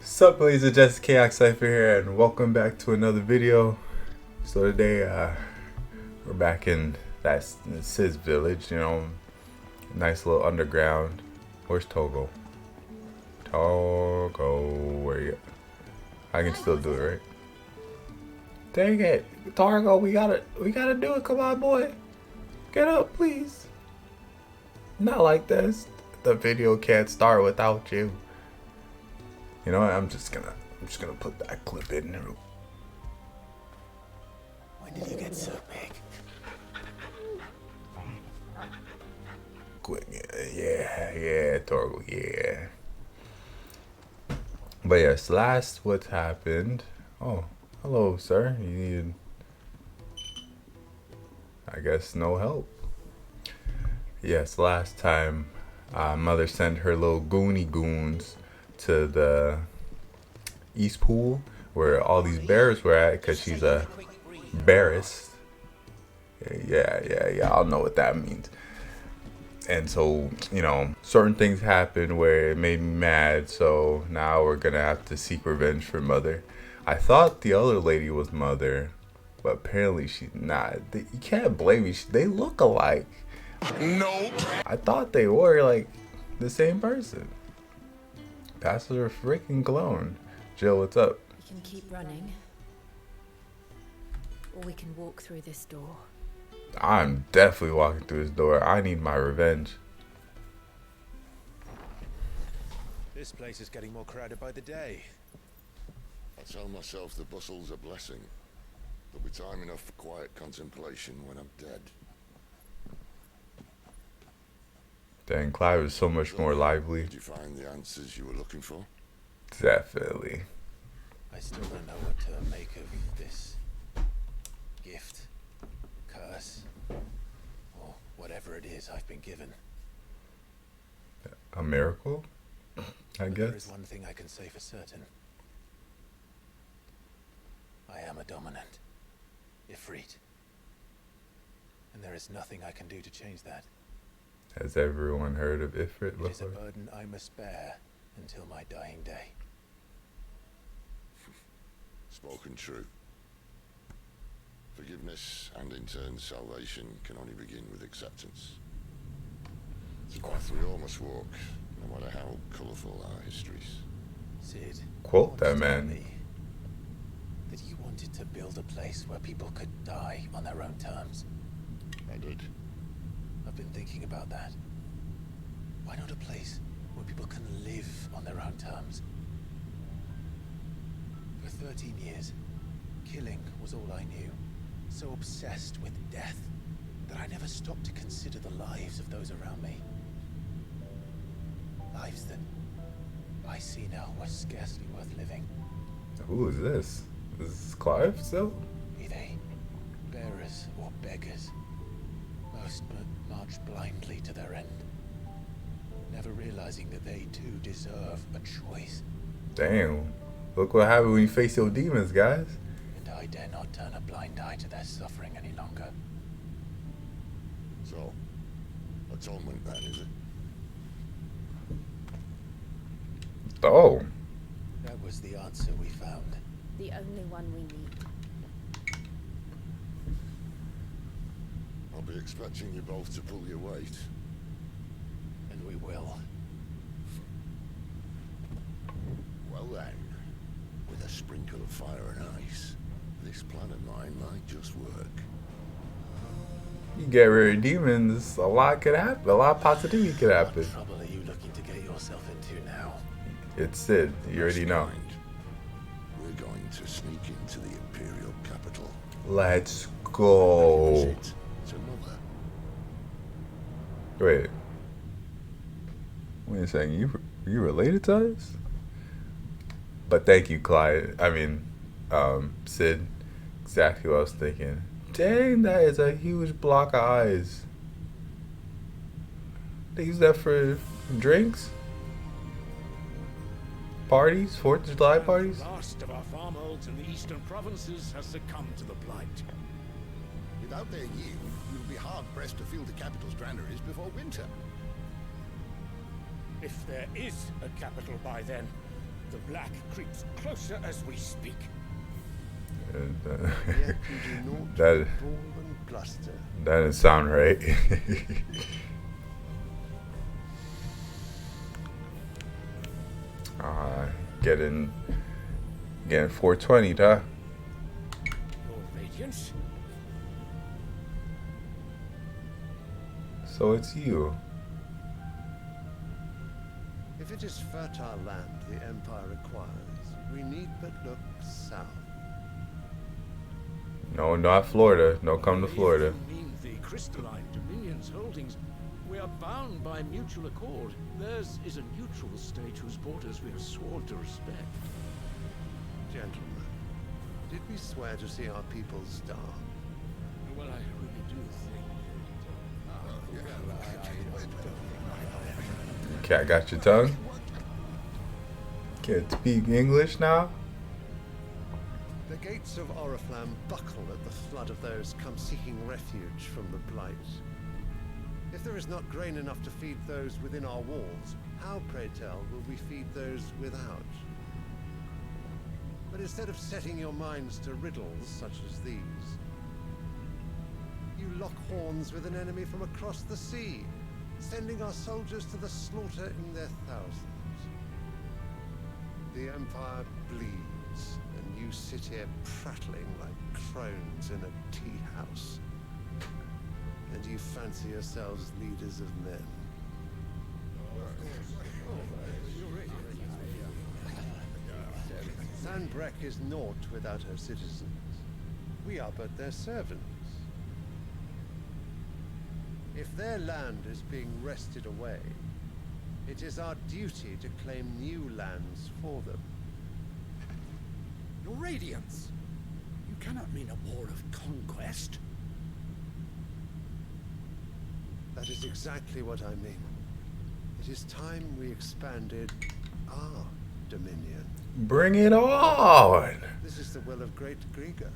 Sup, ladies and gents, KX Cypher here, and welcome back to another video. So today, we're back in Cid's village. Nice little underground. Where's Togo? Togo, where you? I can still do it, right? Dang it, Targo, we gotta do it. Come on, boy, get up, please. Not like this. The video can't start without you. You know what? I'm just gonna put that clip in there. When did you get so big? Quick, yeah, Torgo, yeah. But yes, last what happened. Oh, hello, sir. You needed, I guess, no help. Yes, last time, Mother sent her little Goonie goons to the East Pool where all these bears were at, because she's a bearist. Yeah, I'll know what that means. And so, certain things happened where it made me mad, so now we're gonna have to seek revenge for Mother. I thought the other lady was Mother, but apparently she's not. You can't blame me, they look alike. Nope. I thought they were like the same person. Passes are freaking clone. Jill, what's up? We can keep running, or we can walk through this door. I'm definitely walking through this door. I need my revenge. This place is getting more crowded by the day. I tell myself the bustle's a blessing. There'll be time enough for quiet contemplation when I'm dead. Dang, Clive is so much more lively. Did you find the answers you were looking for? Definitely. I still don't know what to make of this gift, curse, or whatever it is I've been given. A miracle, I But there is guess. one thing I can say for certain. I am a dominant, Ifrit. And there is nothing I can do to change that. Has everyone heard of Ifrit It is a before? burden I must bear until my dying day. Spoken true. Forgiveness and in turn salvation can only begin with acceptance. It's a path we all must walk, no matter how colourful our histories. Cid, Quote you that once told man. me that you wanted to build a place where people could die on their own terms. I did. I've been thinking about that. Why not a place where people can live on their own terms? For 13 years, killing was all I knew. So obsessed with death that I never stopped to consider the lives of those around me. Lives that I see now were scarcely worth living. Who is this? Is this Clive still? Be they bearers or beggars, most march blindly to their end, never realizing that they too deserve a choice. Damn. Look what happened when you face your demons, guys. And I dare not turn a blind eye to their suffering any longer. So, atonement then, is it? Oh. That was the answer we found. The only one we need. I'll be expecting you both to pull your weight. And we will. Well then, with a sprinkle of fire and ice, this plan of mine might just work. You get rid of demons, a lot could happen. A lot of positivity could happen. What trouble are you looking to get yourself into now? It's Cid. You already know. Next mind, we're going to sneak into the Imperial capital. Let's go. Visit to Mother. Wait. Wait a second. You related to us? But thank you, Clyde. I mean, Cid. Exactly what I was thinking. Dang, that is a huge block of eyes. They use that for drinks? Parties? 4th of July parties? The last of our farmholds in the eastern provinces has succumbed to the blight. Without their yield, we'll be hard-pressed to fill the capital's granaries before winter. If there is a capital by then, The black creeps closer as we speak. And, Yet you do not that bawl and bluster. that didn't sound right. Getting 420, huh? Your radiance? So it's you. If it is fertile land the Empire requires, we need but look south. No, not Florida. No, come to Florida. If you mean the crystalline Dominion's holdings, we are bound by mutual accord. Theirs is a neutral state whose borders we have sworn to respect. Gentlemen, did we swear to see our people starve? Well, I really do think... Okay, I got your tongue. Can't speak English now? The gates of Oriflamme buckle at the flood of those come seeking refuge from the Blight. If there is not grain enough to feed those within our walls, how, pray tell, will we feed those without? But instead of setting your minds to riddles such as these, you lock horns with an enemy from across the sea, sending our soldiers to the slaughter in their thousands. The Empire bleeds, and you sit here prattling like crones in a tea house. And you fancy yourselves leaders of men. Sanbreque is naught without her citizens. We are but their servants. If their land is being wrested away, it is our duty to claim new lands for them. Your Radiance! You cannot mean a war of conquest. That is exactly what I mean. It is time we expanded our dominion. Bring it on! This is the will of great Griga.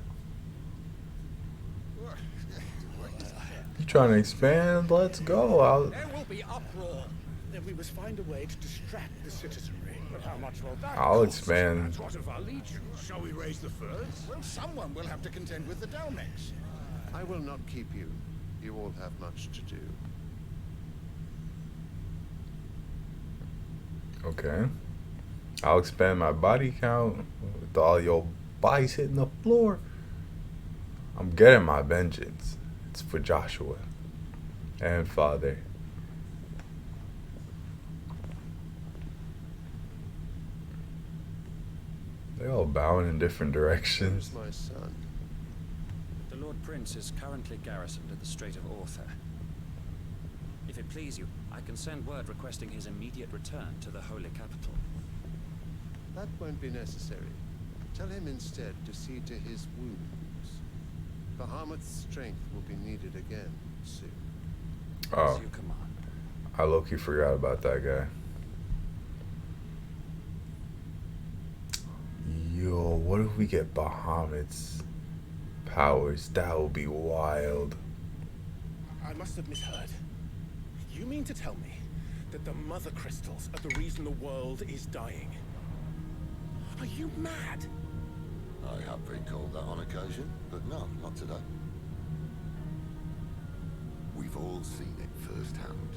You trying to expand? Let's go. There will be uproar. Then we must find a way to distract the citizenry. But how much will that I'll cost? expand. That's what of our legions. Shall we raise the furs? Well, someone will have to contend with the Dalmex. I will not keep you. You all have much to do. Okay. I'll expand my body count with all your bodies hitting the floor. I'm getting my vengeance. It's for Joshua and Father. They all bowing in different directions. Where's my son? The Lord Prince is currently garrisoned at the Strait of Orther. If it please you, I can send word requesting his immediate return to the Holy Capital. That won't be necessary. Tell him instead to see to his wounds. Bahamut's strength will be needed again soon. Oh, As you command. I low-key forgot about that guy. Yo, what if we get Bahamut's powers? That would be wild. I must have misheard. You mean to tell me that the mother crystals are the reason the world is dying? Are you mad? I have been called that on occasion, but no, not today. We've all seen it firsthand.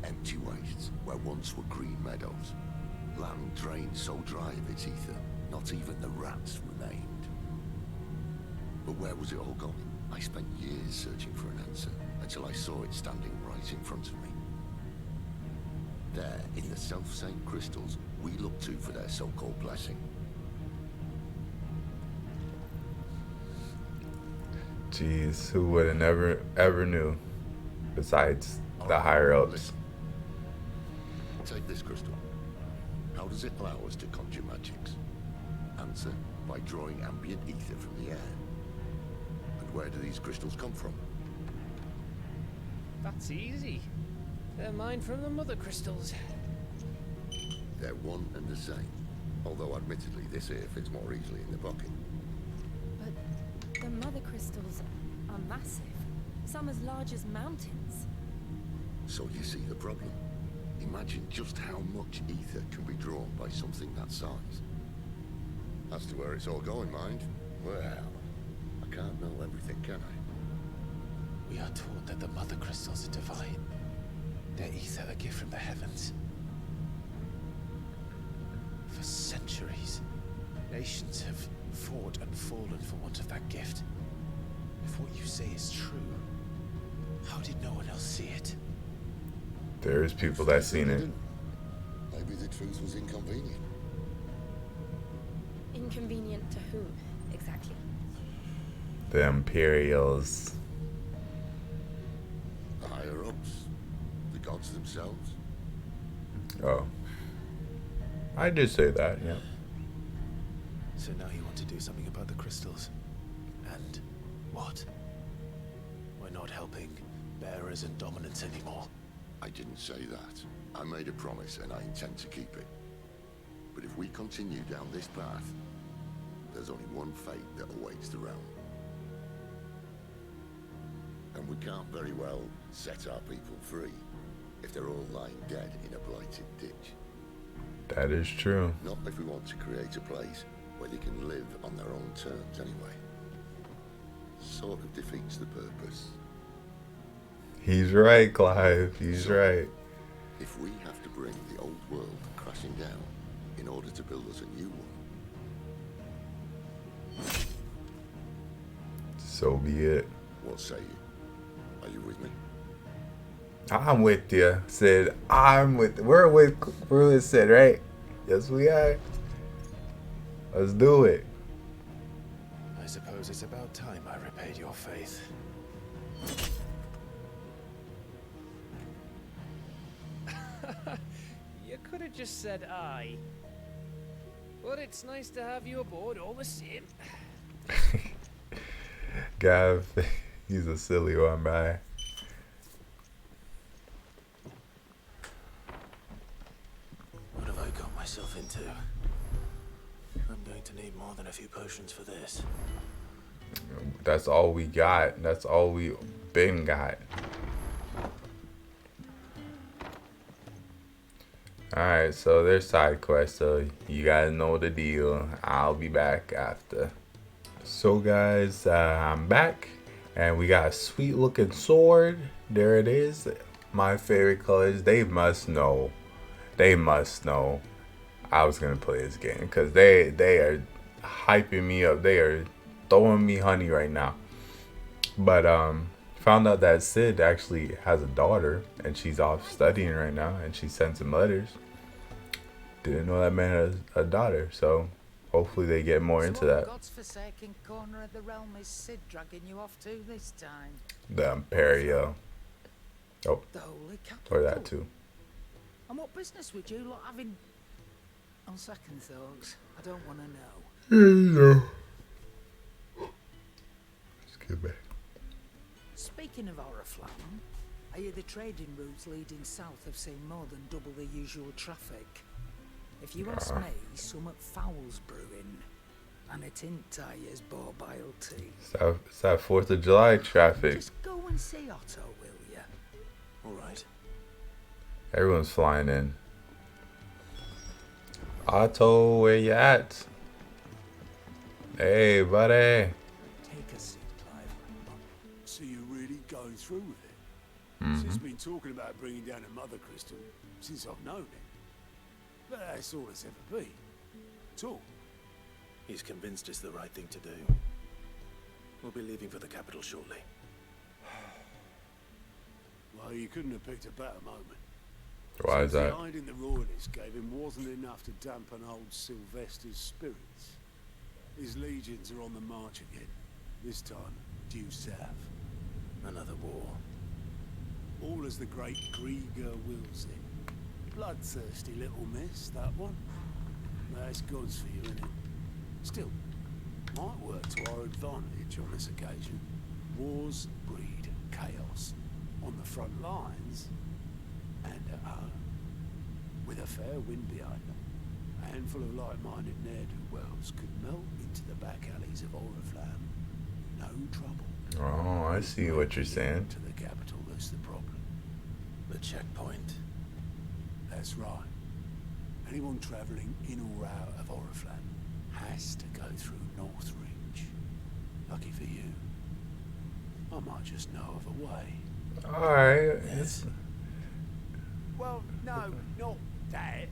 Empty wastes where once were green meadows. Land drained so dry of its ether, not even the rats remained. But where was it all gone? I spent years searching for an answer, until I saw it standing right in front of me. There, in the self-same crystals we look to for their so-called blessing. Jeez, who would have never ever knew? Besides the higher ups. Listen. Take this crystal. How does it allow us to conjure magics? Answer, by drawing ambient ether from the air. And where do these crystals come from? That's easy. They're mined from the mother crystals. They're one and the same. Although admittedly this here fits more easily in the pocket. But the mother crystals are massive. Some as large as mountains. So you see the problem. Imagine just how much ether can be drawn by something that size. As to where it's all going, mind, well, I can't know everything, can I? We are taught that the Mother Crystals are divine. Their ether a gift from the heavens. For centuries, nations have fought and fallen for want of that gift. If what you say is true, how did no one else see it? There's people that seen it. Maybe the truth was inconvenient. Inconvenient to whom, exactly? The Imperials. The higher-ups, the gods themselves. Oh. I did say that, yeah. So now you want to do something about the crystals. And what? We're not helping bearers and dominants anymore. I didn't say that. I made a promise and I intend to keep it. But if we continue down this path, there's only one fate that awaits the realm. And we can't very well set our people free if they're all lying dead in a blighted ditch. That is true. Not if we want to create a place where they can live on their own terms anyway. Sort of defeats the purpose. He's right, Clive. He's right. If we have to bring the old world crashing down in order to build us a new one, So be it. what say you? Are you with me? I'm with you, Sid. We're with Sid, right? Yes, we are. Let's do it. I suppose it's about time I repaid your faith. You could have just said aye. But it's nice to have you aboard all the same. Gav, he's a silly one, man. What have I got myself into? I'm going to need more than a few potions for this. That's all we got. That's all we been got. Alright, so there's side quests, so you guys know the deal. I'll be back after. So guys, I'm back, and we got a sweet looking sword. There it is. My favorite colors. They must know. They must know I was gonna play this game, because they are hyping me up. They are throwing me honey right now. But found out that Sid actually has a daughter, and she's off studying right now, and she sent some letters. Didn't know that man had a daughter, so hopefully they get more into that. God's forsaken corner of the realm is Sid dragging you off to this time? The Imperial. Oh, The holy capital. or that too. And what business would you lot having? On second thoughts, I don't want to know. Excuse me. Speaking of Oriflamme, I hear the trading routes leading south have seen more than double the usual traffic. If you ask me, something foul's brewing. And it ain't Tyre's Borbile tea. It's that 4th of July traffic. Just go and see Otto, will ya? Alright. Everyone's flying in. Otto, where you at? Hey, buddy. Take a seat, Clive. So you're really going through with it? Since been talking about bringing down a Mother Crystal since I've known it. But that's all it's ever been. Talk. He's convinced it's the right thing to do. We'll be leaving for the capital shortly. Well, you couldn't have picked a better moment. Why is that? The hiding the royalists gave him wasn't enough to dampen old Sylvester's spirits. His legions are on the march again. This time, due south. Another war. All as the great Grieger wills it. Bloodthirsty little miss, that one. That's God's for you, innit? Still, might work to our advantage on this occasion. Wars breed chaos. On the front lines, and at home. With a fair wind behind them, a handful of like-minded ne'er-do-wells could melt into the back alleys of Oriflamme. No trouble. Oh, I see what you're saying. To the capital, that's the problem. The checkpoint. That's right. Anyone travelling in or out of Oriflamme has to go through Northreach. Lucky for you, I might just know of a way. Alright. Well, no, not that.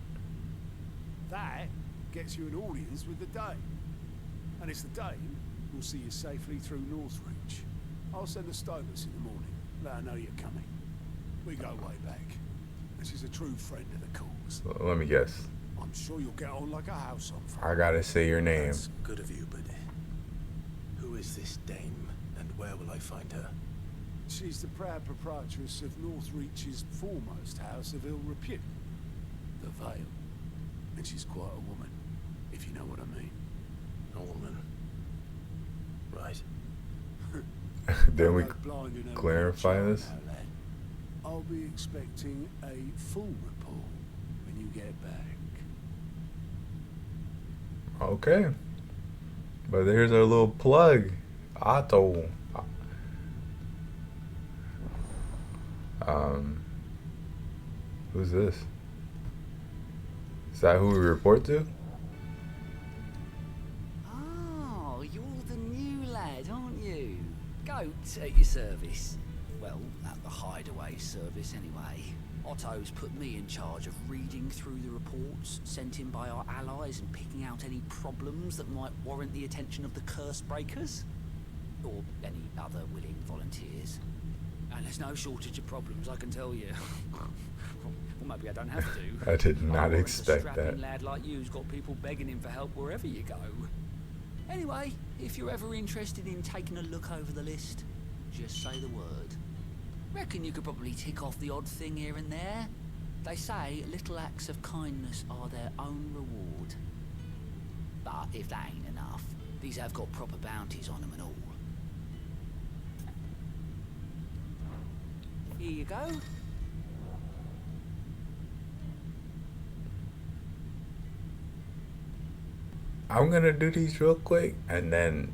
That gets you an audience with the Dame. And it's the Dame who'll see you safely through Northreach. I'll send the Stolas in the morning, let her know you're coming. We go way back. And she's a true friend of the cause. Let me guess. I'm sure you'll get on like a house on fire. I gotta say your name. That's good of you, but who is this dame, and where will I find her? She's the proud proprietress of Northreach's foremost house of ill repute, the Vale. And she's quite a woman, if you know what I mean. A woman. Right. Then we clarify this. I'll be expecting a full report when you get back. Okay. But here's our little plug. Otto. Who's this? Is that who we report to? Oh, you're the new lad, aren't you? Goat at your service. Well, at the Hideaway service anyway. Otto's put me in charge of reading through the reports sent in by our allies and picking out any problems that might warrant the attention of the curse breakers. Or any other willing volunteers. And there's no shortage of problems, I can tell you. Well, maybe I don't have to. I did not A expect that. strapping lad like you's got people begging him for help wherever you go. Anyway, if you're ever interested in taking a look over the list, just say the word. Reckon you could probably tick off the odd thing here and there. They say little acts of kindness are their own reward. But if that ain't enough, these have got proper bounties on them and all. Here you go. I'm gonna do these real quick and then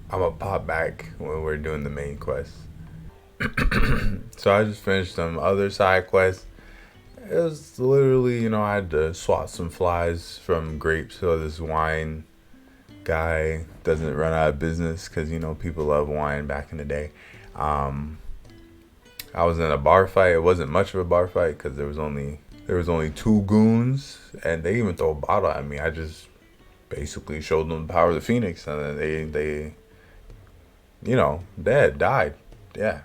I'm gonna pop back when we're doing the main quest. So I just finished some other side quests. It was literally, I had to swat some flies from grapes so this wine guy doesn't run out of business, because people love wine back in the day. I was in a bar fight. It wasn't much of a bar fight because there was only 2 goons, and they even throw a bottle at me. I just basically showed them the power of the Phoenix, and then they died. Yeah.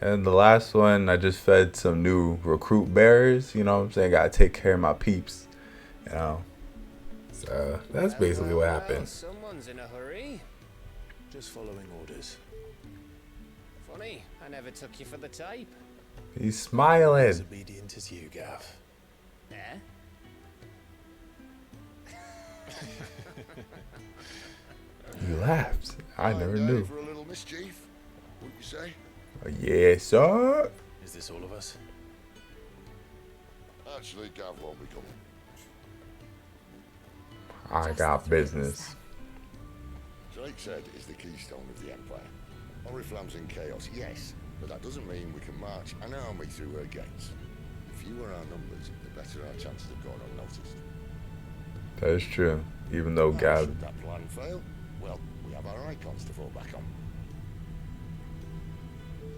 And the last one, I just fed some new recruit bearers. You know what I'm saying? Gotta take care of my peeps. So that's basically what happened. Someone's in a hurry. Just following orders. Funny, I never took you for the type. He's smiling. As obedient as you, Gav. Yeah? You laughed. I never knew. For a little mischief, what you say? Yes, sir. Is this all of us? Actually, Gav won't be coming. I got business. Drake said is the keystone of the Empire. Oriflamme's in chaos, yes, but that doesn't mean we can march an army through her gates. The fewer our numbers, the better our chances of going unnoticed. That is true. Even though Gav... Should that plan fail, well, we have our icons to fall back on.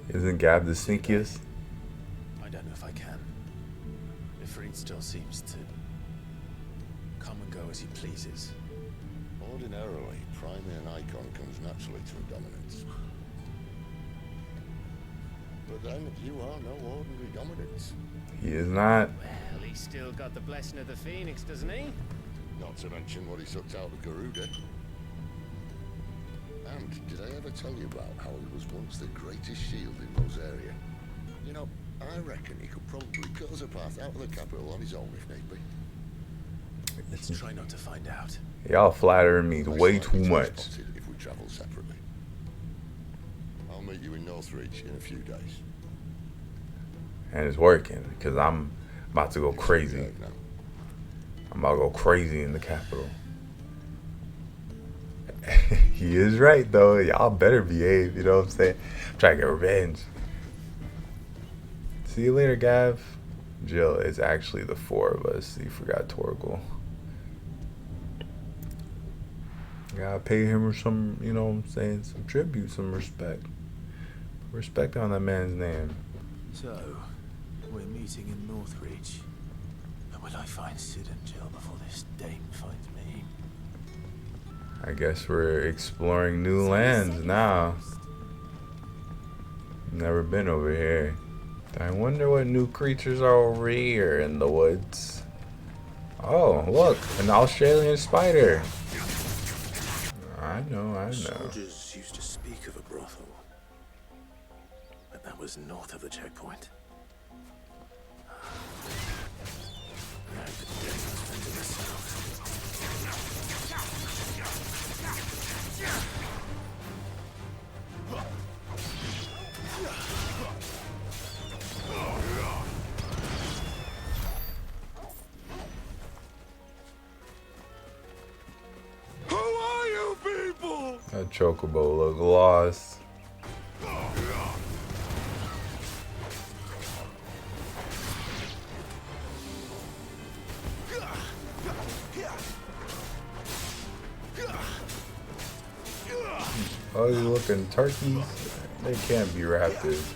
Isn't Gav the sneakiest? I don't know if I can. Ifrit still seems to come and go as he pleases. Ordinarily, priming an icon comes naturally to a dominance. But then, you are no ordinary dominance. He is not. Well, he's still got the blessing of the Phoenix, doesn't he? Not to mention what he sucked out of Garuda. And did I ever tell you about how he was once the greatest shield in Rosaria? I reckon he could probably cut us a path out of the capital on his own if need be. Let's try not to find out. Y'all flattering me way too much. If we travel separately. I'll meet you in Northreach in a few days. And it's working, because I'm about to go crazy. I'm about to go crazy in the capital. He is right, though. Y'all better behave, you know what I'm saying? I'm trying to get revenge. See you later, Gav. Jill, it's actually the four of us. You forgot Torgal. Gotta pay him some, you know what I'm saying, some tribute, some respect. Respect on that man's name. So, we're meeting in Northreach. And will I find Sid and Jill before this dame finds me? I guess we're exploring new lands now. Never been over here. I wonder what new creatures are over here in the woods. Oh, look, an Australian spider. I know. Soldiers used to speak of a brothel, but that was north of the checkpoint. Now the dame must be to the south. Who are you people? That chocobo look lost. Oh, you looking turkeys? They can't be raptors.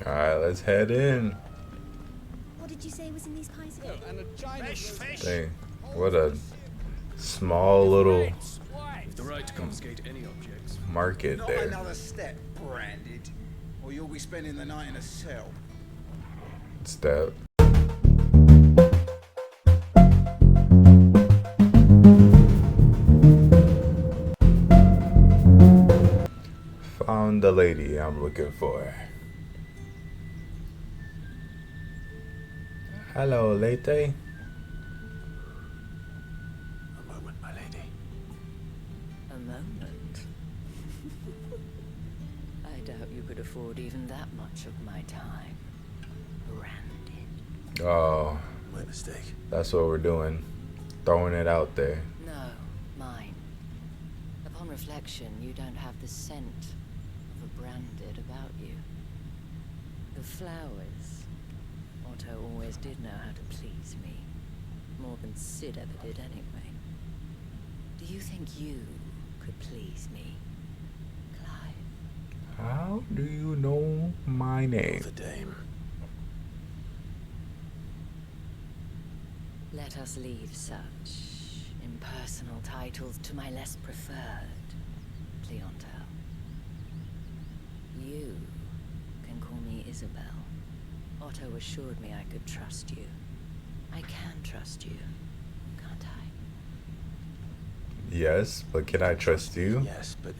Alright, let's head in. What did you say was in these pies again? And a giant fish. Dang, what a small little The right to confiscate any objects. market Not there. another step, Branded, or you'll be spending the night in a cell. Step. Found the lady I'm looking for. Hello, Lete. A moment, my lady. A moment? I doubt you could afford even that much of my time. Branded. Oh, My mistake. that's what we're doing. Throwing it out there. No, mine. Upon reflection, you don't have the scent of a Branded about you. The flowers. Otto always did know how to please me. More than Sid ever did anyway. Do you think you could please me, Clive? How do you know my name? The dame. Let us leave such impersonal titles to my less preferred clientele. You can call me Isabel. Otto assured me I could trust you. I can trust you, can't I? Yes, but can I trust you? Yes, but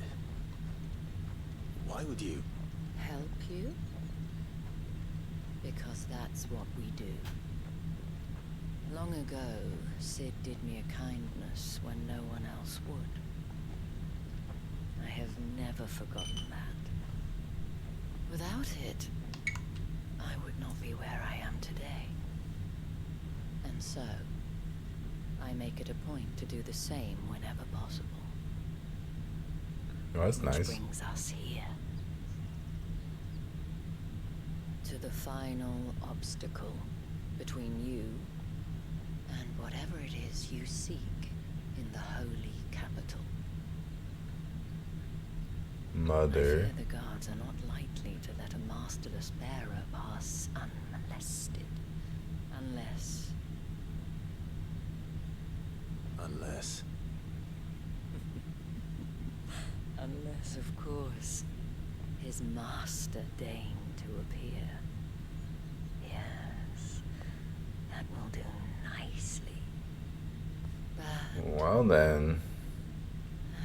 why would you? Help you? Because that's what we do. Long ago, Sid did me a kindness when no one else would. I have never forgotten that. Without it, I would not be where I am today. And so, I make it a point to do the same whenever possible. Oh, that's Which nice. brings us here. To the final obstacle between you and whatever it is you seek in the holy capital. Mother. I fear the guards are not likely to let a masterless bearer pass unmolested. Unless... Unless, of course, his master deigned to appear. Yes, that will do nicely. But Well then.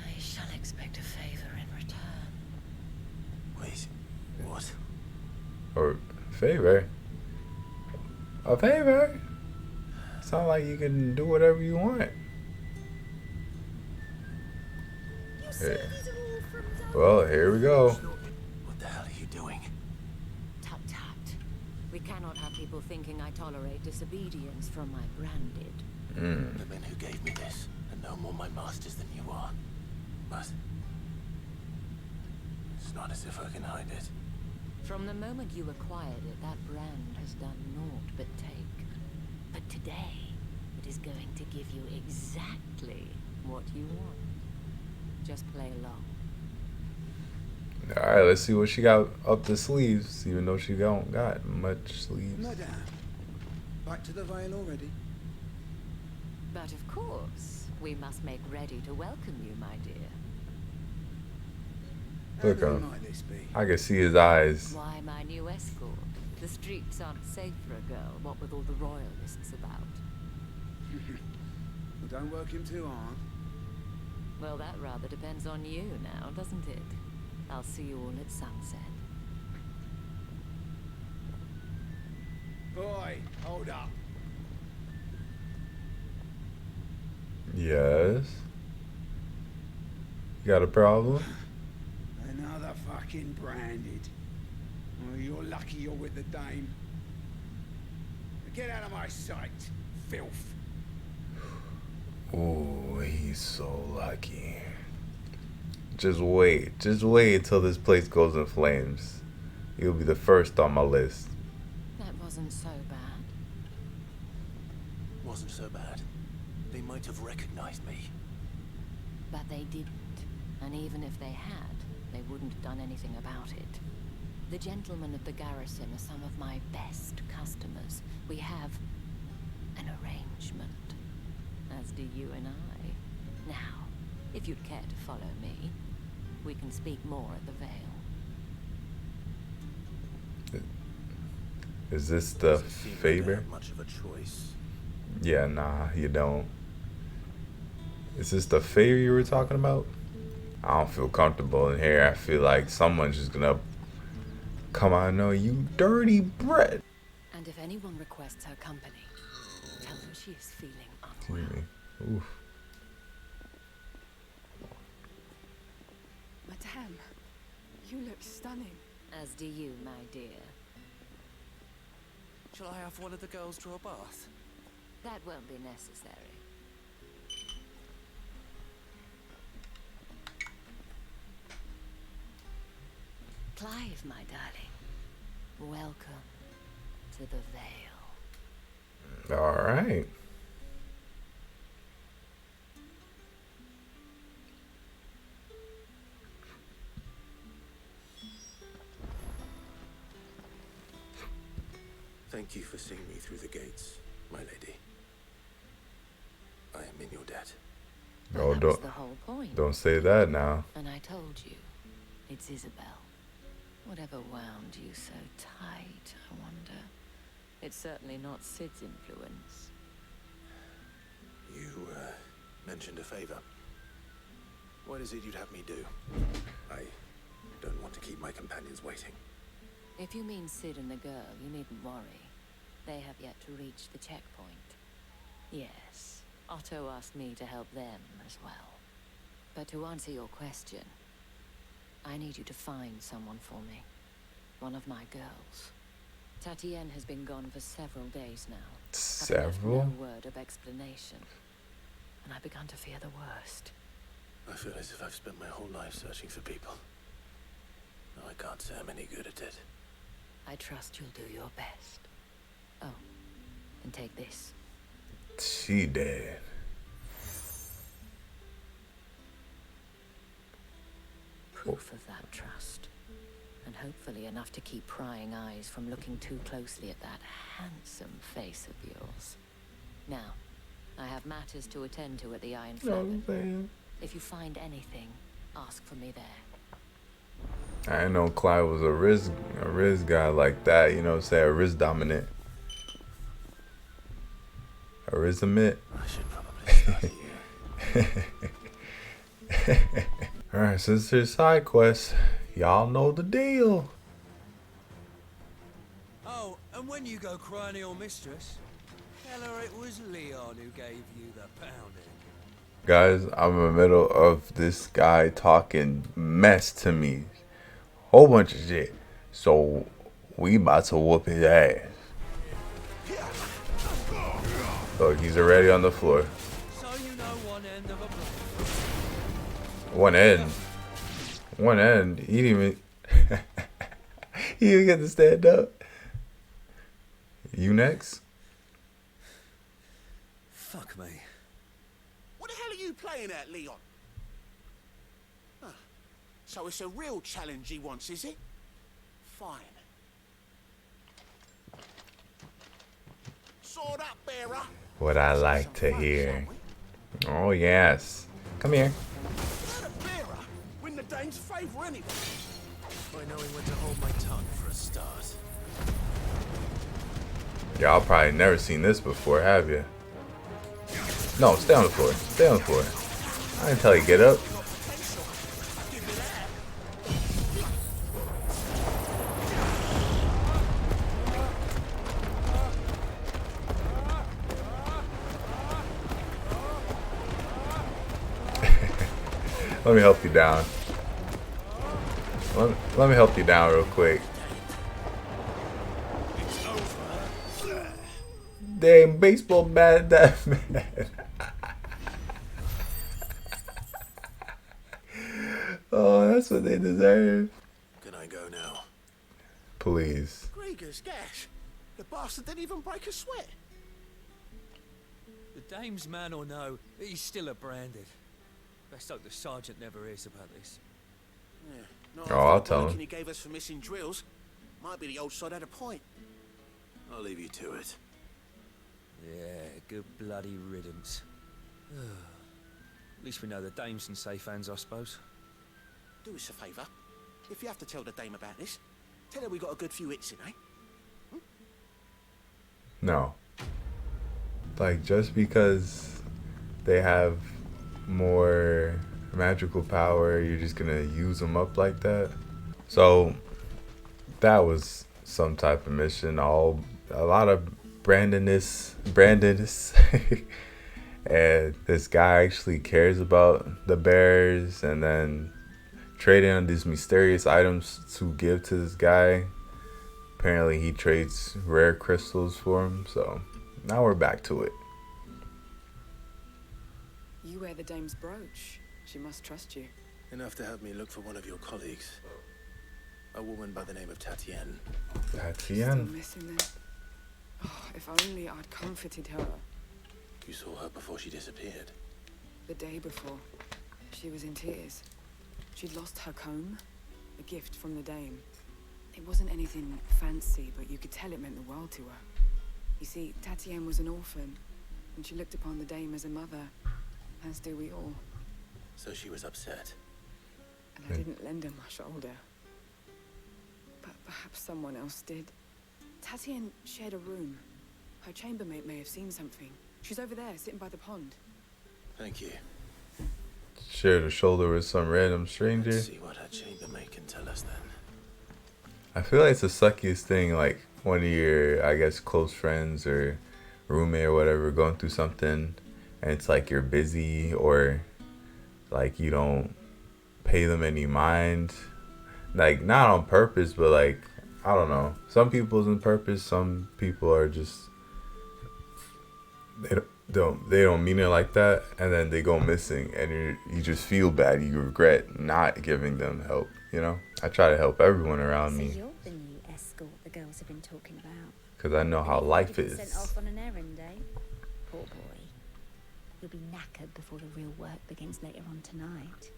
I shall expect a favor in return. Wait, what? Or favor? A favor? Sound like you can do whatever you want. Hey. Well, here we go. What the hell are you doing? Tut tut. We cannot have people thinking I tolerate disobedience from my Branded. The men who gave me this are no more my masters than you are. But It's not as if I can hide it. From the moment you acquired it, that brand has done naught but take. But today, it is going to give you exactly what you want. Just play along. Alright, let's see what she got up the sleeves, even though she don't got much sleeves. Madame, back to the Vale already? But of course, we must make ready to welcome you, my dear. Look How at long him. might this be? I can see his eyes. Why my new escort? The streets aren't safe for a girl, what with all the royalists about. Well, don't work him too hard. Well, that rather depends on you now, doesn't it? I'll see you all at sunset. Boy, hold up. Yes. You got a problem? Another fucking branded. Oh, you're lucky you're with the dame. Get out of my sight, filth. Ooh, he's so lucky. Just wait until this place goes in flames. You'll be the first on my list. That wasn't so bad. Wasn't so bad. They might have recognized me. But they didn't. And even if they had, they wouldn't have done anything about it. The gentlemen of the garrison are some of my best customers. We have an arrangement, as do you and I. Now, if you'd care to follow me, we can speak more at the Vale. Is this the Doesn't seem like they Faber? have much of a choice. Yeah, nah, you don't. Is this the Faber you were talking about? I don't feel comfortable in here. I feel like someone's just gonna come out and know you dirty bread. And if anyone requests her company, tell them she is feeling unwell. Oof. Madame, you look stunning. As do you, my dear. Shall I have one of the girls draw a bath? That won't be necessary. Clive, my darling. Welcome to the Vale. All right. Thank you for seeing me through the gates, my lady. I am in your debt. Oh, That was the whole point. don't say that now. And I told you, it's Isabel. Whatever wound you so tight, I wonder. It's certainly not Sid's influence. You, mentioned a favor. What is it you'd have me do? I don't want to keep my companions waiting. If you mean Sid and the girl, you needn't worry. They have yet to reach the checkpoint. Yes, Otto asked me to help them as well. But to answer your question, I need you to find someone for me. One of my girls. Tatienne has been gone for several days now. Several? No word of explanation. And I've begun to fear the worst. I feel as if I've spent my whole life searching for people. No, I can't say I'm any good at it. I trust you'll do your best. Oh, and take this. She dead. Proof of that trust. And hopefully enough to keep prying eyes from looking too closely at that handsome face of yours. Now, I have matters to attend to at the Iron Flagon. If you find anything, ask for me there. I didn't know Clive was a Riz guy like that, you know what I'm saying? A Riz dominant. A Rizamit. I should probably start here. Alright, so this is side quest. Y'all know the deal. Oh, and when you go cry on your mistress, tell her it was Leon who gave you the pounding. Guys, I'm in the middle of this guy talking mess to me. Whole bunch of shit. So we about to whoop his ass. Look, he's already on the floor. So you know one end of a blade. One end. one end. He didn't even he didn't get to stand up. You next? Fuck me. What the hell are you playing at, Leon? Ah, so it's a real challenge he wants, is it? Fine. Sword up, bearer. What I like to hear. Oh yes. Come here. Let a bearer win the Dane's favour anyway. By knowing when to hold my tongue for a start. Y'all probably never seen this before, have you? No, stay on the floor. Stay on the floor. I didn't tell you get up. Let me help you down. Let me help you down real quick. Damn baseball bat that man. Oh, that's what they deserve. Can I go now? Please. Grieger's gash. The bastard didn't even break a sweat. The dame's man or no, he's still a branded. Best hope the sergeant never hears about this. Yeah, not Oh, I'll after the tell him. bollocking he gave us for missing drills. Might be the old sod had a point. I'll leave you to it. Yeah, good bloody riddance. At least we know the dame's in safe hands, I suppose. Do us a favour. If you have to tell the dame about this, tell her we got a good few hits in, eh? No. Like, just because they have more magical power, you're just gonna use them up like that? So, that was some type of mission. A lot of Brandonness. And this guy actually cares about the bears, and then trading on these mysterious items to give to this guy. Apparently he trades rare crystals for him, so now we're back to it. You wear the dame's brooch. She must trust you. Enough to have me look for one of your colleagues. A woman by the name of Tatienne. Still Tatienne? missing them. Oh, if only I'd comforted her. You saw her before she disappeared. The day before, she was in tears. She'd lost her comb, a gift from the dame. It wasn't anything fancy, but you could tell it meant the world to her. You see, Tatienne was an orphan, and she looked upon the dame as a mother, as do we all. So she was upset. And I didn't lend her my shoulder. But perhaps someone else did. Tatienne shared a room. Her chambermaid may have seen something. She's over there, sitting by the pond. Thank you. Shared a shoulder with some random stranger. Let's see what her chambermaid can tell us then. I feel like it's the suckiest thing, like one of your, I guess, close friends or roommate or whatever going through something, and it's like you're busy or like you don't pay them any mind. Like, not on purpose, but like, I don't know. Some people's on purpose, some people are just, they don't mean it like that, and then they go missing, and you just feel bad. You regret not giving them help, you know? I try to help everyone around So me, you're the new escort the girls have been talking about. because I know how life You've been is. Sent off on an errand, eh? Poor boy. You'll be knackered before the real work begins later on tonight.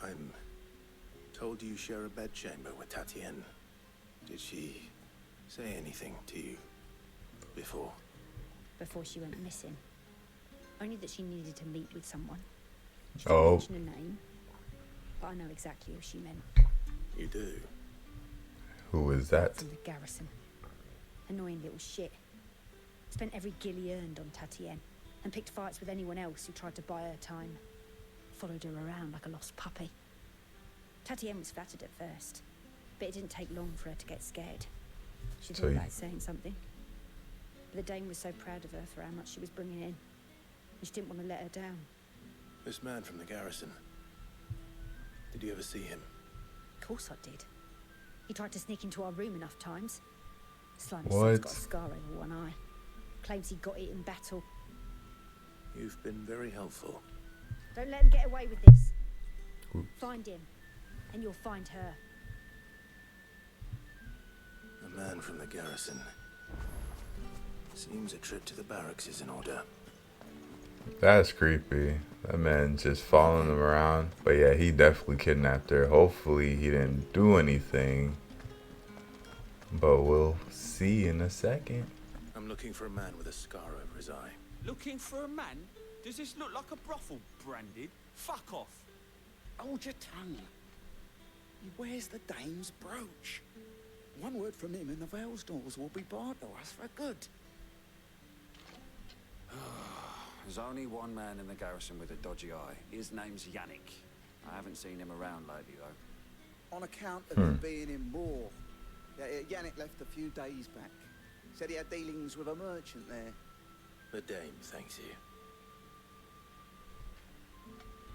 I'm told you share a bedchamber with Tatienne. Did she say anything to you before? Before she went missing. Only that she needed to meet with someone. She Oh. didn't mention a name, but I know exactly who she meant. You do? Who is that? From the garrison. Annoying little shit. Spent every guil he earned on Tatienne, and picked fights with anyone else who tried to buy her time. Followed her around like a lost puppy. Tatienne was flattered at first, but it didn't take long for her to get scared. She So thought you- about saying something. But the dame was so proud of her for how much she was bringing in, and she didn't want to let her down. This man from the garrison. Did you ever see him? Of course I did. He tried to sneak into our room enough times. Slimy What? son's got a scar over one eye. Claims he got it in battle. You've been very helpful. Don't let him get away with this. Oops. Find him. and you'll find her. A man from the garrison. Seems a trip to the barracks is in order. That's creepy. That man just following them around. But yeah, he definitely kidnapped her. Hopefully he didn't do anything. But we'll see in a second. I'm looking for a man with a scar over his eye. Looking for a man? Does this look like a brothel, Branded? Fuck off. Hold your tongue. He wears the dame's brooch. One word from him and the Vale's doors will be barred to us for good. There's only one man in the garrison with a dodgy eye. His name's Yannick. I haven't seen him around lately, though. On account of him being in war. Yannick left a few days back. Said he had dealings with a merchant there. The dame thanks you.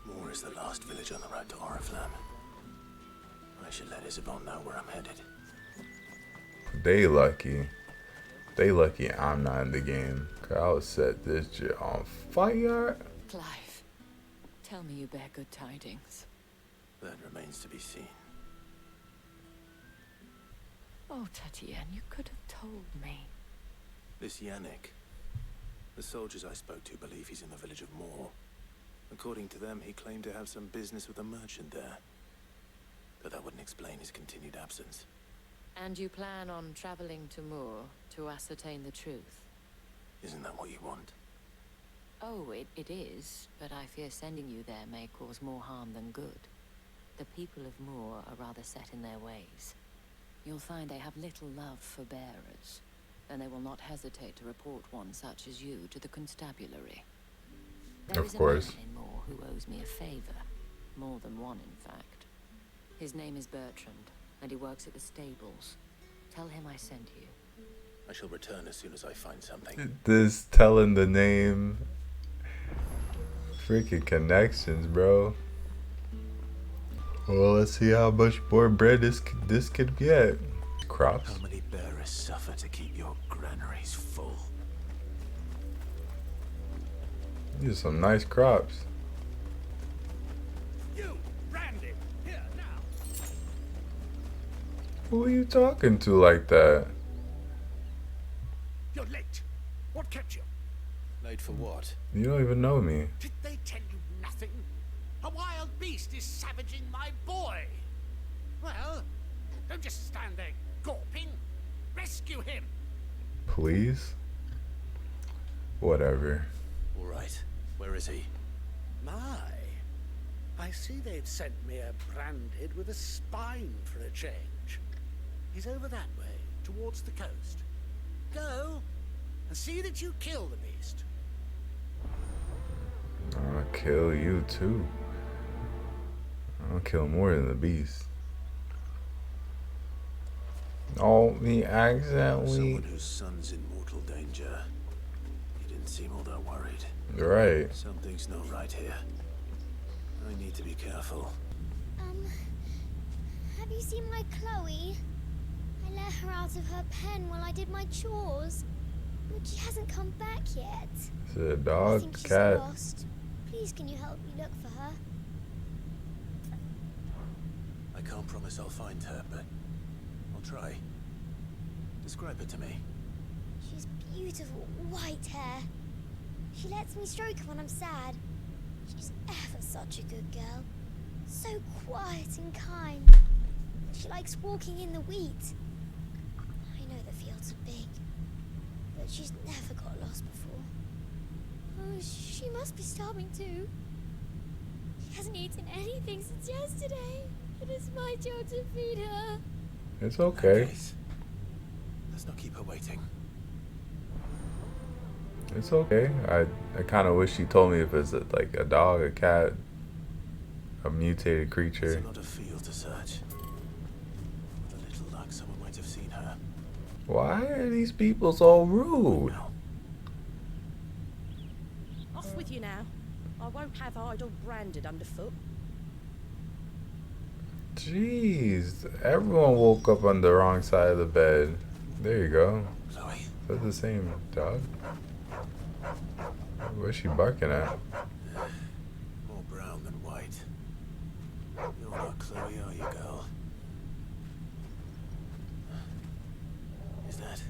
Moor is the last village on the road to Oriflamme. I should let Isabel know where I'm headed. They lucky. They lucky I'm not in the game. Cause I would set this shit on fire. Clive, tell me you bear good tidings. That remains to be seen. Oh, Tatienne, you could have told me. This Yannick. The soldiers I spoke to believe he's in the village of Moor. According to them, he claimed to have some business with a merchant there. But that wouldn't explain his continued absence. And you plan on traveling to Moor to ascertain the truth? Isn't that what you want? Oh, it is, but I fear sending you there may cause more harm than good. The people of Moor are rather set in their ways. You'll find they have little love for bearers, and they will not hesitate to report one such as you to the constabulary. There is a man in Moor who owes me a favor. More than one, in fact. His name is Bertrand, and he works at the stables. Tell him I sent you. I shall return as soon as I find something. This telling the name. Freaking connections, bro. Well, let's see how much more bread this could get. Crops. How many bearers suffer to keep your granaries full? These are some nice crops. You, Randy, here now. Who are you talking to like that? You're late. What kept you? Late for what? You don't even know me. Did they tell you nothing? A wild beast is savaging my boy. Well, don't just stand there gawping. Rescue him. Please? Whatever. All right. Where is he? My, I see they've sent me a Branded with a spine for a change. He's over that way, towards the coast. Go, and see that you kill the beast. I'll kill you too. I'll kill more than the beast. Oh, me accidentally. Someone whose son's in mortal danger. He didn't seem all that worried. Right. Something's not right here. I need to be careful. Have you seen my Chloe? I let her out of her pen while I did my chores. But she hasn't come back yet. Is it a I dog? think she's Cat? lost. Please, can you help me look for her? I can't promise I'll find her, but I'll try. Describe her to me. She's beautiful white hair. She lets me stroke her when I'm sad. She's ever such a good girl. So quiet and kind. She likes walking in the wheat. I know the fields are big, but she's never got lost before. Oh, she must be starving too. She hasn't eaten anything since yesterday. It is my job to feed her. It's okay. Let's not keep her waiting. It's okay. I kind of wish she told me if it's like a dog, a cat, a mutated creature. It's not a field to search. With a little luck, someone might have seen her. Why are these people so rude? Off with you now. I won't have idle Branded underfoot. Jeez, everyone woke up on the wrong side of the bed. There you go. Chloe. That's the same dog. What's she barking at? More brown than white. You're not Chloe, are you, girl? Is that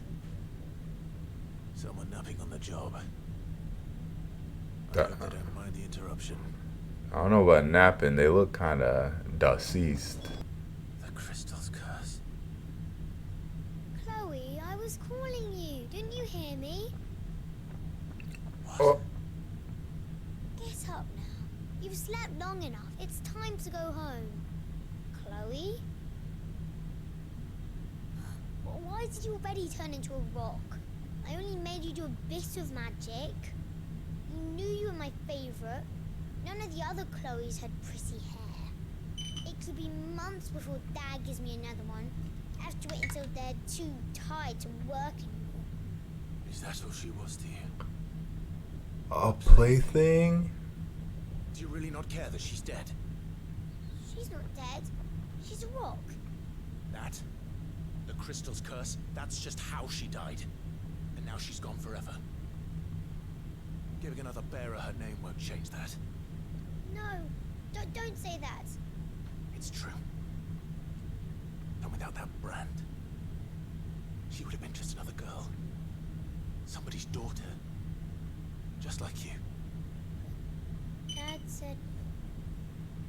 someone napping on the job? I hope they don't mind the interruption. I don't know about napping. They look kind of deceased. The crystal's curse. Chloe, I was calling you. Didn't you hear me? Oh. Get up now. You've slept long enough. It's time to go home. Chloe? Why did you already turn into a rock? I only made you do a bit of magic. You knew you were my favorite. None of the other Chloes had pretty hair. It could be months before Dad gives me another one. I have to wait until they're too tired to work anymore. Is that all she was to you? A plaything? Do you really not care that she's dead? She's not dead. She's a rock. That? The crystal's curse? That's just how she died. And now she's gone forever. Giving another bearer her name won't change that. No, don't say that. It's true. And without that brand, she would have been just another girl. Somebody's daughter. Just like you. Dad said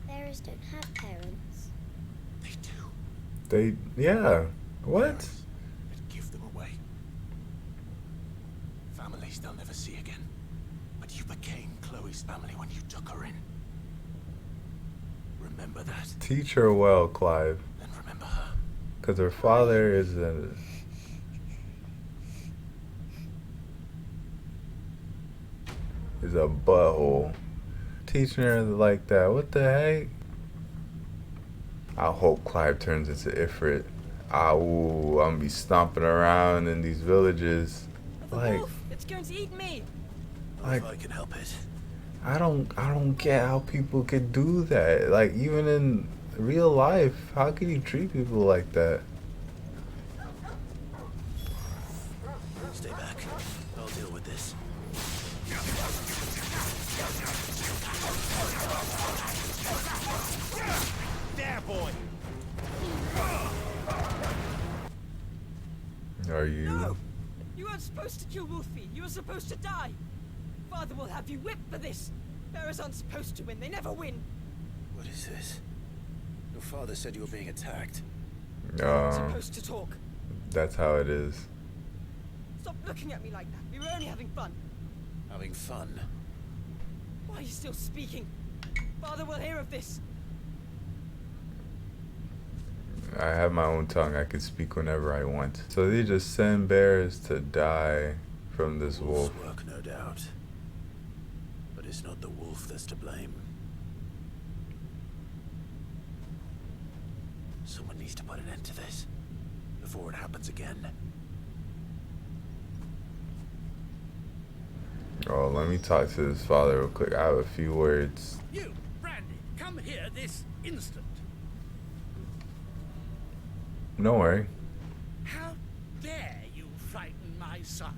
bearers don't have parents. They do. Yeah. What? But give them away. Families they'll never see again. But you became Chloe's family when you took her in. Remember that. Teach her well, Clive. And remember her. Because her father is a... butthole. Teaching her like that. What the heck? I hope Clive turns into Ifrit. I'm gonna be stomping around in these villages. Like, it's going to eat me. If I can help it. I don't get how people could do that. Like, even in real life, how can you treat people like that? Stay back. I'll deal with this. There, boy. Are you? No! You weren't supposed to kill Wolfie. You were supposed to die. Father will have you whipped for this. Bearers aren't supposed to win. They never win. What is this? Your father said you were being attacked. Supposed to talk. That's how it is. Stop looking at me like that. We were only having fun. Having fun? Why are you still speaking? Father will hear of this. I have my own tongue. I can speak whenever I want. So they just send bears to die from this wolf. Work, no doubt. But it's not the wolf that's to blame. Someone needs to put an end to this before it happens again. Oh, let me talk to his father real quick. I have a few words. You, Brandy, come here this instant. Don't worry. How dare you frighten my son?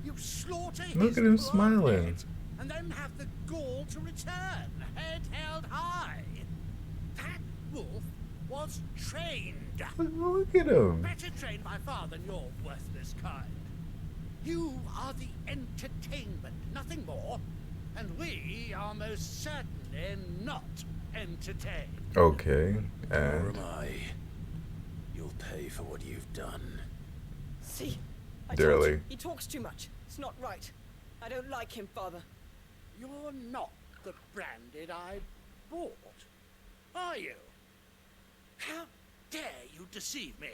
You slaughter Look his at him poor smiling. pet and then have the gall to return, head held high. That wolf was trained. Look at him. Better trained by far than your worthless kind. You are the entertainment, nothing more. And we are most certainly not entertained. Okay, Or and am I? You'll pay for what you've done. See? I Dearly. told you, he talks too much. It's not right. I don't like him, Father. You're not the Branded I bought, are you? How dare you deceive me?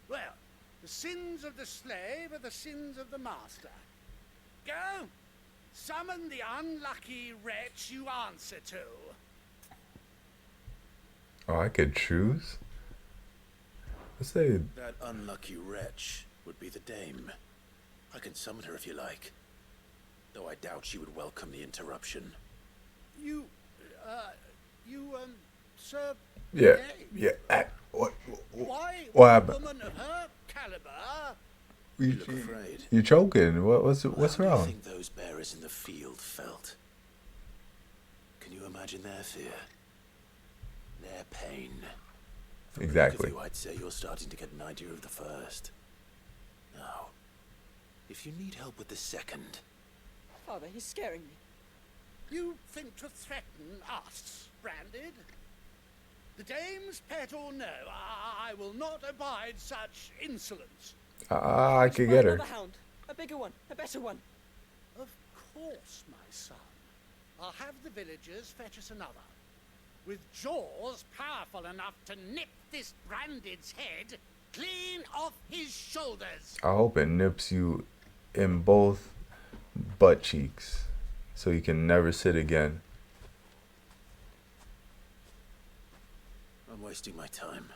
Well, the sins of the slave are the sins of the master. Go! Summon the unlucky wretch you answer to. oh, I could choose. Let's say That unlucky wretch would be the dame. I can summon her if you like. Though I doubt she would welcome the interruption. You serve yeah, the yeah. Why What would a happened? woman of her caliber? You look afraid. You choking? What's How do you wrong? think those bearers in the field felt? Can you imagine their fear? their pain. From Exactly. the look of you, I'd say you're starting to get an idea of the first. Now, if you need help with the second... Father, he's scaring me. You think to threaten us, Branded? The dame's pet or no, I will not abide such insolence. I could get her. Another hound. A bigger one. A better one. Of course, my son. I'll have the villagers fetch us another. With jaws powerful enough to nip this Branded's head clean off his shoulders. I hope it nips you in both butt cheeks so you can never sit again. I'm wasting my time.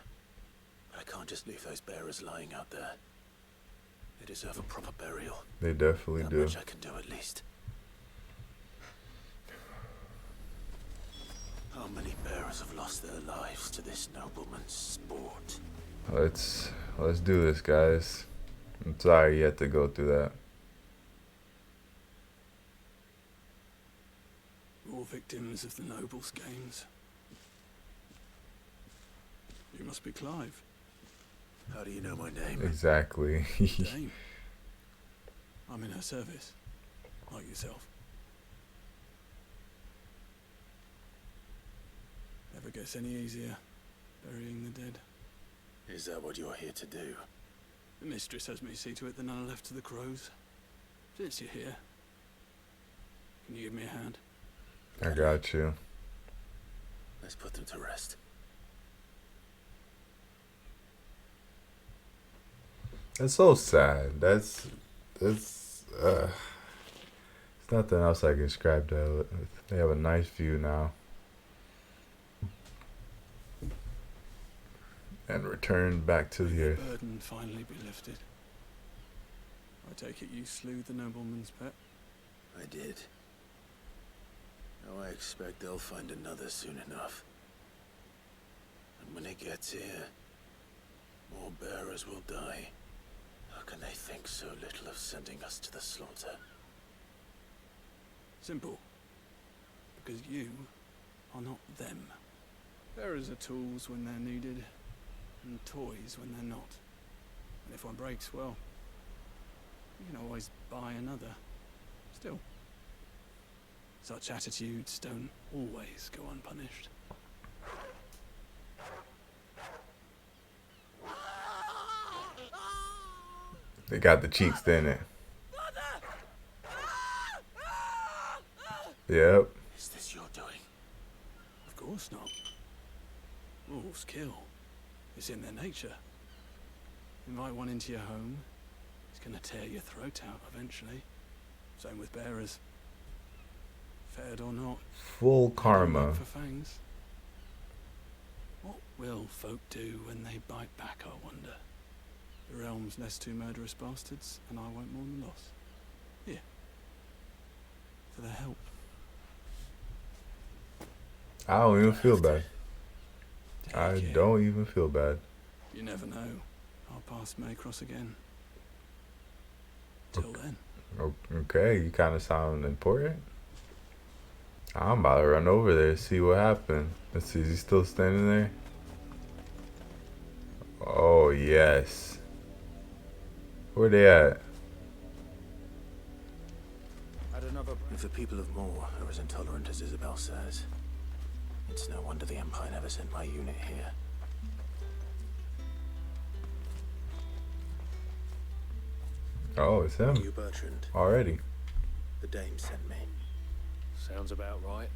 But I can't just leave those bearers lying out there. They deserve a proper burial. They definitely That do. much I can do at least. How many bearers have lost their lives to this nobleman's sport? Let's do this, guys. I'm sorry you had to go through that. All victims of the nobles' games. You must be Clive. How do you know my name? Exactly. Dame. I'm in her service, like yourself. Never gets any easier, burying the dead. Is that what you're here to do? The mistress has me see to it that none are left to the crows. Since you're here, can you give me a hand? I got you. Let's put them to rest. That's so sad. There's nothing else I can describe that with. They have a nice view now. And return back to the The earth. burden finally be lifted. I take it you slew the nobleman's pet? I did. Now I expect they'll find another soon enough. And when it gets here, more bearers will die. How can they think so little of sending us to the slaughter? Simple. Because you are not them. Bearers are tools when they're needed, and toys when they're not. And if one breaks, well, you can always buy another. Still, such attitudes don't always go unpunished. They got the cheeks, didn't it? Yep. Is this your doing? Of course not. Wolves kill. It's in their nature. Invite one into your home, it's gonna tear your throat out eventually. Same with bearers. Fed or not. Full they don't karma. look for fangs. What will folk do when they bite back, I wonder? The realm's less two murderous bastards, and I won't mourn the loss. Here. For their help. I don't even feel bad. I don't even feel bad. You never know. Our paths may cross again. Till then. Okay, you kind of sound important. I'm about to run over there, see what happened. Let's see, is he still standing there? Oh, yes. Where they at? If the people of Moor are as intolerant as Isabel says, it's no wonder the Empire never sent my unit here. Oh, it's him. You, Bertrand. Already. The dame sent me. Sounds about right.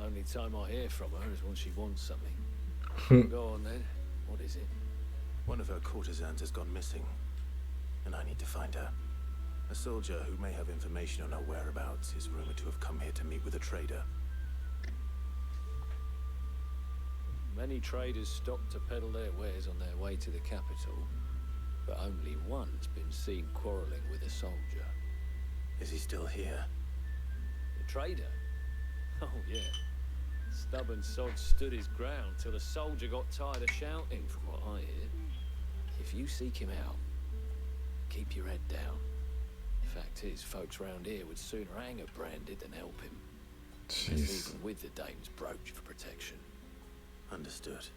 Only time I hear from her is when she wants something. Go on then. What is it? One of her courtesans has gone missing, and I need to find her. A soldier who may have information on her whereabouts is rumored to have come here to meet with a trader. Many traders stop to peddle their wares on their way to the capital, but only one's been seen quarreling with a soldier. Is he still here? The trader? Oh, yeah. Stubborn sod stood his ground till the soldier got tired of shouting, from what I hear. If you seek him out, keep your head down. Fact is, folks round here would sooner hang a Branded than help him. Jeez. Even with the dame's brooch for protection. Understood.